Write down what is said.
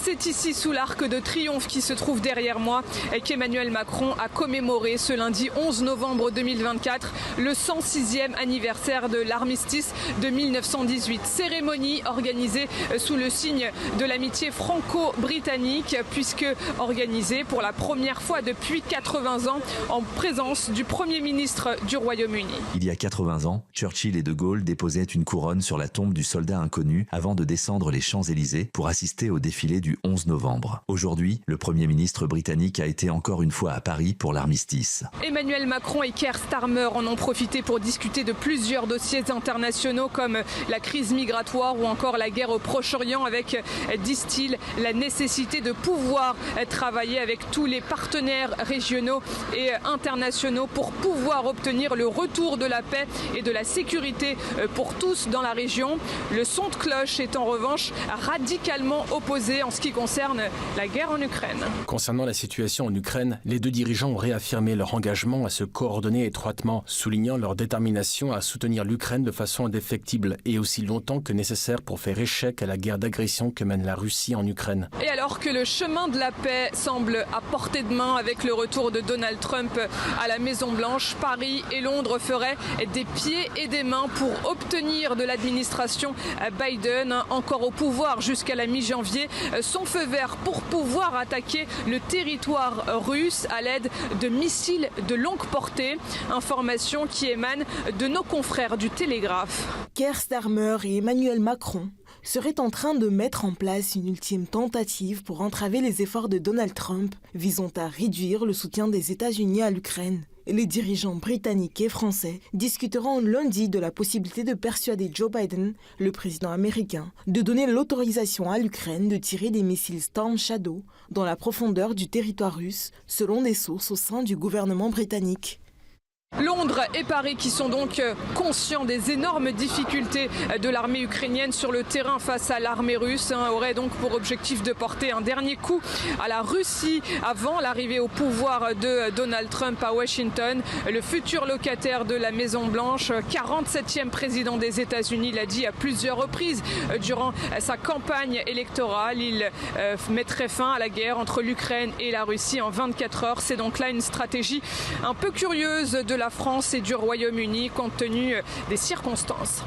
C'est ici, sous l'Arc de Triomphe qui se trouve derrière moi, qu'Emmanuel Macron a commémoré ce lundi 11 novembre 2024 le 106e anniversaire de l'armistice de 1918. Cérémonie organisée sous le signe de l'amitié franco-britannique, puisque organisée pour la première fois depuis 80 ans en présence du Premier ministre du Royaume-Uni. Il y a 80 ans, Churchill et De Gaulle déposaient une couronne sur la tombe du soldat inconnu avant de descendre les Champs-Élysées pour assister au défilé du 11 novembre. Aujourd'hui, le Premier ministre britannique a été encore une fois à Paris pour l'armistice. Emmanuel Macron et Keir Starmer en ont profité pour discuter de plusieurs dossiers internationaux comme la crise migratoire ou encore la guerre au Proche-Orient avec, disent-ils, la nécessité de pouvoir travailler avec tous les partenaires régionaux et internationaux pour pouvoir obtenir le retour de la paix et de la sécurité pour tous dans la région. Le son de cloche est en revanche radicalement opposé en ce qui concerne la guerre en Ukraine. Concernant la situation en Ukraine, les deux dirigeants ont réaffirmé leur engagement à se coordonner étroitement, soulignant leur détermination à soutenir l'Ukraine de façon indéfectible et aussi longtemps que nécessaire pour faire échec à la guerre d'agression que mène la Russie en Ukraine. Et alors que le chemin de la paix semble à portée de main avec le retour de Donald Trump à la Maison-Blanche, Paris et Londres feraient des pieds et des mains pour obtenir de l'administration Biden, encore au pouvoir jusqu'à la mi-janvier, son feu vert pour pouvoir attaquer le territoire russe à l'aide de missiles de longue portée. Information qui émane de nos confrères du Télégraphe. Keir Starmer et Emmanuel Macron seraient en train de mettre en place une ultime tentative pour entraver les efforts de Donald Trump visant à réduire le soutien des États-Unis à l'Ukraine. Les dirigeants britanniques et français discuteront lundi de la possibilité de persuader Joe Biden, le président américain, de donner l'autorisation à l'Ukraine de tirer des missiles Storm Shadow dans la profondeur du territoire russe, selon des sources au sein du gouvernement britannique. Londres et Paris qui sont donc conscients des énormes difficultés de l'armée ukrainienne sur le terrain face à l'armée russe auraient donc pour objectif de porter un dernier coup à la Russie avant l'arrivée au pouvoir de Donald Trump à Washington. Le futur locataire de la Maison-Blanche, 47e président des États-Unis, l'a dit à plusieurs reprises durant sa campagne électorale. Il mettrait fin à la guerre entre l'Ukraine et la Russie en 24 heures. C'est donc là une stratégie un peu curieuse de la France et du Royaume-Uni compte tenu des circonstances.